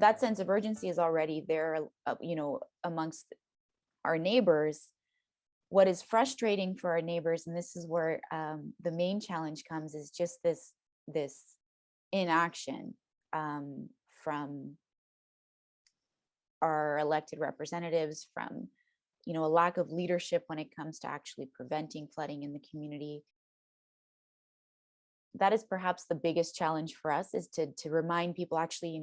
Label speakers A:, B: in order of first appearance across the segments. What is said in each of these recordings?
A: that sense of urgency is already there, amongst our neighbors. What is frustrating for our neighbors, and this is where the main challenge comes, is just this inaction from our elected representatives, from a lack of leadership when it comes to actually preventing flooding in the community. That is perhaps the biggest challenge for us, is to remind people, actually,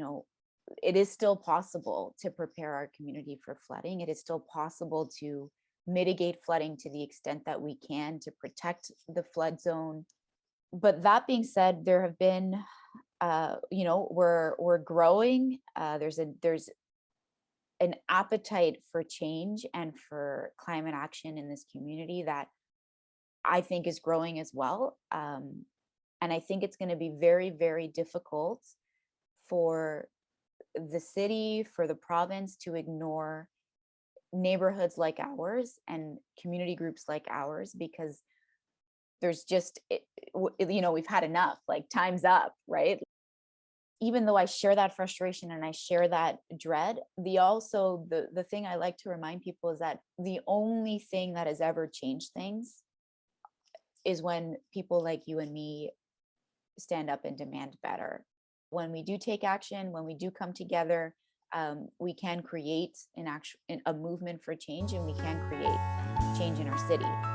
A: it is still possible to prepare our community for flooding. It is still possible to mitigate flooding to the extent that we can, to protect the flood zone. But that being said, there have been, we're growing. There's an appetite for change and for climate action in this community that I think is growing as well. And I think it's going to be very, very difficult for the city, for the province, to ignore neighborhoods like ours and community groups like ours, because there's just, we've had enough, like time's up, right? Even though I share that frustration and I share that dread, the thing I like to remind people is that the only thing that has ever changed things is when people like you and me stand up and demand better. When we do take action, when we do come together, we can create a movement for change, and we can create change in our city.